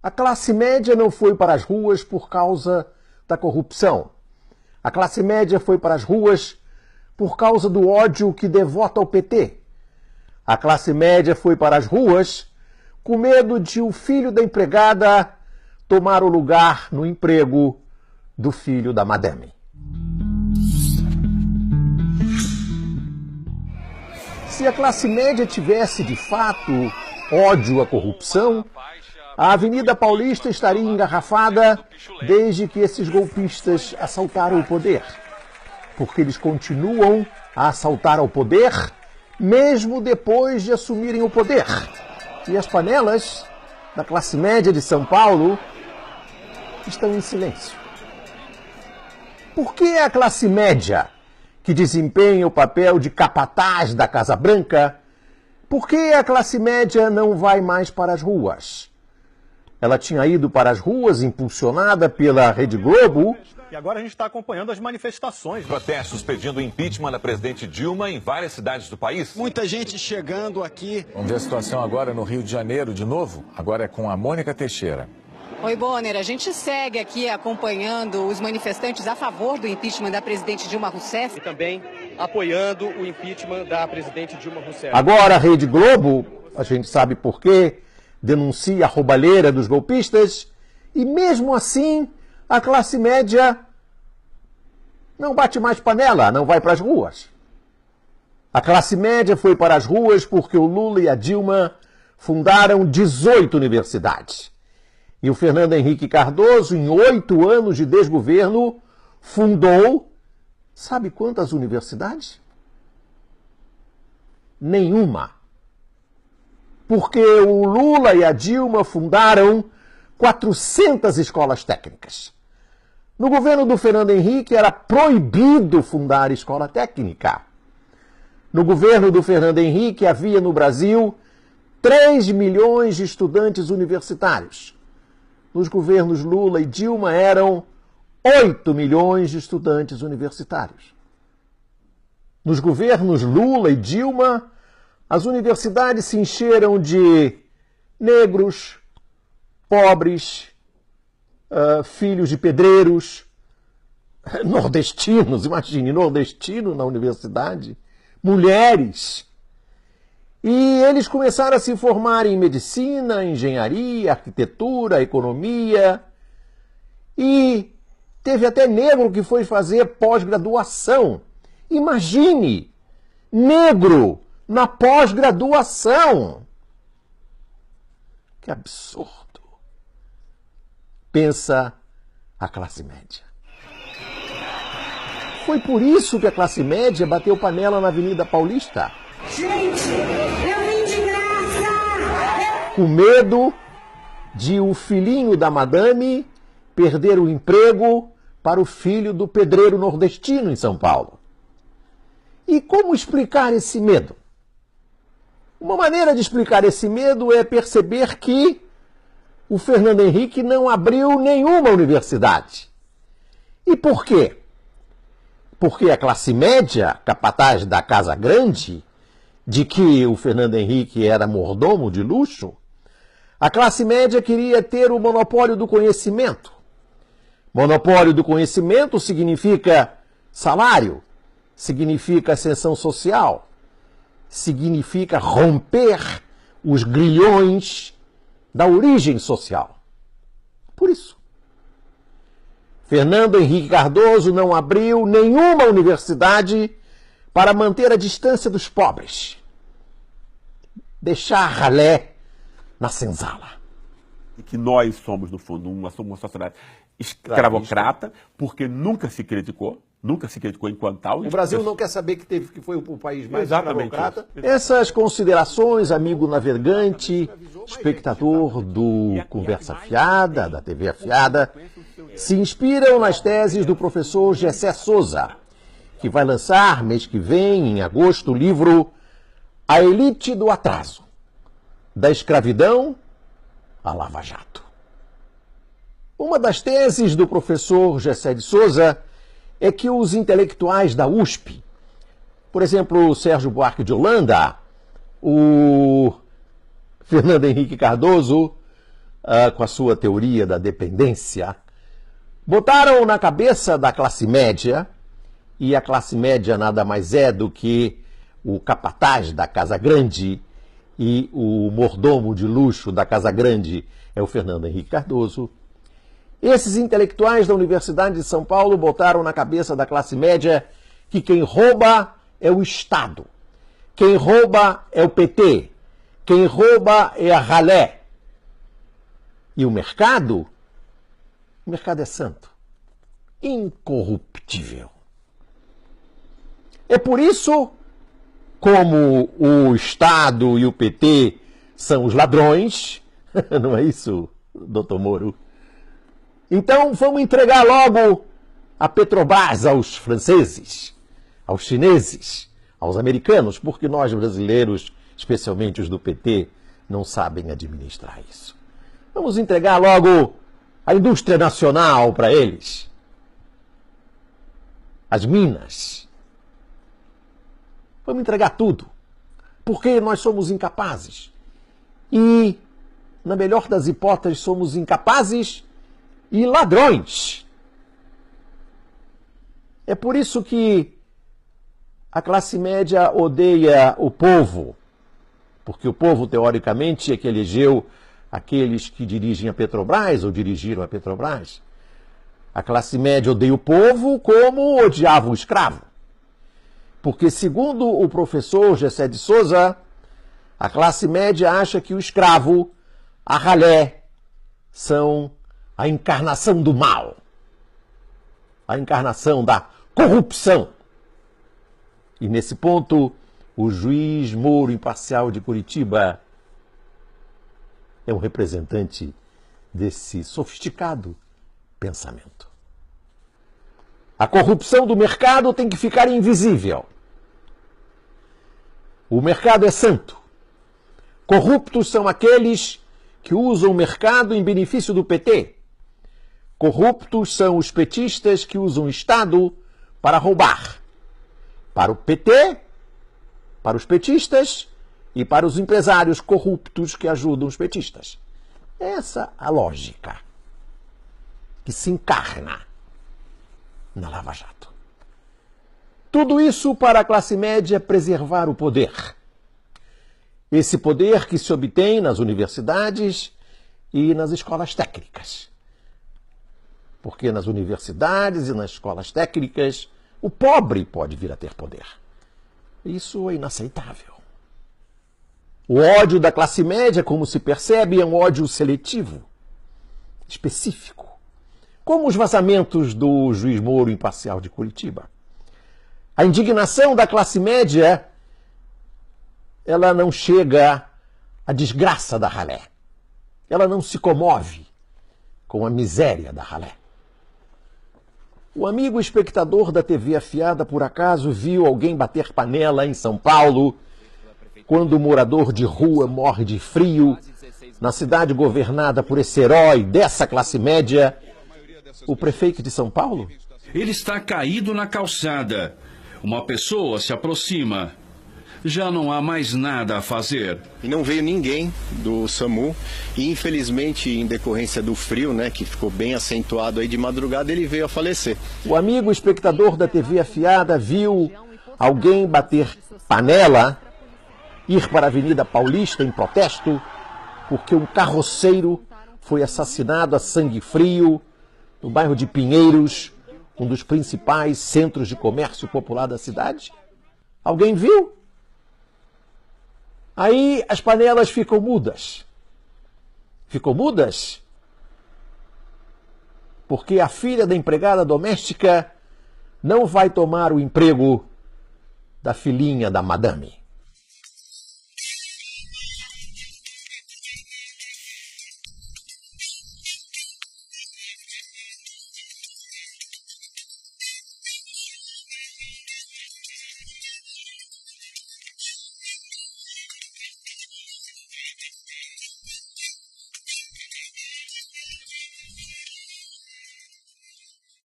A classe média não foi para as ruas por causa da corrupção. A classe média foi para as ruas por causa do ódio que devota ao PT. A classe média foi para as ruas com medo de o filho da empregada tomar o lugar no emprego do filho da madame. Se a classe média tivesse, de fato, ódio à corrupção, a Avenida Paulista estaria engarrafada desde que esses golpistas assaltaram o poder. Porque eles continuam a assaltar ao poder, mesmo depois de assumirem o poder. E as panelas da classe média de São Paulo estão em silêncio. Por que a classe média, que desempenha o papel de capataz da Casa Branca, por que a classe média não vai mais para as ruas? Ela tinha ido para as ruas, impulsionada pela Rede Globo. E agora a gente está acompanhando as manifestações. Protestos pedindo o impeachment da presidente Dilma em várias cidades do país. Muita gente chegando aqui. Vamos ver a situação agora no Rio de Janeiro de novo. Agora é com a Mônica Teixeira. Oi, Bonner. A gente segue aqui acompanhando os manifestantes a favor do impeachment da presidente Dilma Rousseff. E também apoiando o impeachment da presidente Dilma Rousseff. Agora a Rede Globo, a gente sabe por quê, denuncia a roubalheira dos golpistas. E mesmo assim, a classe média não bate mais panela, não vai para as ruas. A classe média foi para as ruas porque o Lula e a Dilma fundaram 18 universidades. E o Fernando Henrique Cardoso, em 8 anos de desgoverno, fundou, sabe quantas universidades? Nenhuma. Porque o Lula e a Dilma fundaram 400 escolas técnicas. No governo do Fernando Henrique era proibido fundar escola técnica. No governo do Fernando Henrique havia no Brasil 3 milhões de estudantes universitários. Nos governos Lula e Dilma eram 8 milhões de estudantes universitários. Nos governos Lula e Dilma, as universidades se encheram de negros, pobres, filhos de pedreiros, nordestinos, imagine, nordestino na universidade, mulheres. E eles começaram a se formar em medicina, engenharia, arquitetura, economia. E teve até negro que foi fazer pós-graduação. Imagine, negro na pós-graduação. Que absurdo. Pensa a classe média. Foi por isso que a classe média bateu panela na Avenida Paulista. Gente, eu vim de graça! Com medo de o filhinho da madame perder o emprego para o filho do pedreiro nordestino em São Paulo. E como explicar esse medo? Uma maneira de explicar esse medo é perceber que o Fernando Henrique não abriu nenhuma universidade. E por quê? Porque a classe média, capataz da Casa Grande, de que o Fernando Henrique era mordomo de luxo, a classe média queria ter o monopólio do conhecimento. Monopólio do conhecimento significa salário, significa ascensão social, significa romper os grilhões da origem social. Por isso, Fernando Henrique Cardoso não abriu nenhuma universidade para manter a distância dos pobres. Deixar ralé na senzala. Que nós somos, no fundo, uma sociedade escravocrata, porque nunca se criticou enquanto tal. O Brasil não quer saber que foi o país mais Exatamente escravocrata. Essas considerações, amigo navegante, espectador do Conversa Fiada, da TV Afiada, se inspiram nas teses do professor Gessé Souza, que vai lançar, mês que vem, em agosto, o livro A Elite do Atraso, da escravidão à Lava Jato. Uma das teses do professor Gessé de Souza é que os intelectuais da USP, por exemplo, o Sérgio Buarque de Holanda, o Fernando Henrique Cardoso, com a sua teoria da dependência, botaram na cabeça da classe média, e a classe média nada mais é do que o capataz da Casa Grande e o mordomo de luxo da Casa Grande é o Fernando Henrique Cardoso. Esses intelectuais da Universidade de São Paulo botaram na cabeça da classe média que quem rouba é o Estado, quem rouba é o PT, quem rouba é a ralé. E o mercado é santo, incorruptível. É por isso, como o Estado e o PT são os ladrões, não é isso, doutor Moro? Então vamos entregar logo a Petrobras aos franceses, aos chineses, aos americanos, porque nós brasileiros, especialmente os do PT, não sabem administrar isso. Vamos entregar logo a indústria nacional para eles, as minas. Vamos entregar tudo, porque nós somos incapazes. E, na melhor das hipóteses, somos incapazes e ladrões. É por isso que a classe média odeia o povo, porque o povo, teoricamente, é que elegeu aqueles que dirigem a Petrobras ou dirigiram a Petrobras. A classe média odeia o povo como odiava o escravo. Porque, segundo o professor Gessé de Souza, a classe média acha que o escravo, a ralé, são a encarnação do mal, a encarnação da corrupção. E, nesse ponto, o juiz Moro Imparcial de Curitiba é um representante desse sofisticado pensamento. A corrupção do mercado tem que ficar invisível. O mercado é santo. Corruptos são aqueles que usam o mercado em benefício do PT. Corruptos são os petistas que usam o Estado para roubar. Para o PT, para os petistas e para os empresários corruptos que ajudam os petistas. Essa é a lógica que se encarna na Lava Jato. Tudo isso para a classe média preservar o poder. Esse poder que se obtém nas universidades e nas escolas técnicas. Porque nas universidades e nas escolas técnicas, o pobre pode vir a ter poder. Isso é inaceitável. O ódio da classe média, como se percebe, é um ódio seletivo, específico. Como os vazamentos do juiz Moro Imparcial de Curitiba. A indignação da classe média, ela não chega à desgraça da ralé. Ela não se comove com a miséria da ralé. O amigo espectador da TV Afiada, por acaso, viu alguém bater panela em São Paulo quando o morador de rua morre de frio na cidade governada por esse herói dessa classe média, o prefeito de São Paulo? Ele está caído na calçada. Uma pessoa se aproxima. Já não há mais nada a fazer. E não veio ninguém do SAMU. E infelizmente, em decorrência do frio, né, que ficou bem acentuado aí de madrugada, ele veio a falecer. O amigo espectador da TV Afiada viu alguém bater panela, ir para a Avenida Paulista em protesto, porque um carroceiro foi assassinado a sangue frio no bairro de Pinheiros, um dos principais centros de comércio popular da cidade. Alguém viu? Aí as panelas ficam mudas. Ficam mudas porque a filha da empregada doméstica não vai tomar o emprego da filhinha da madame.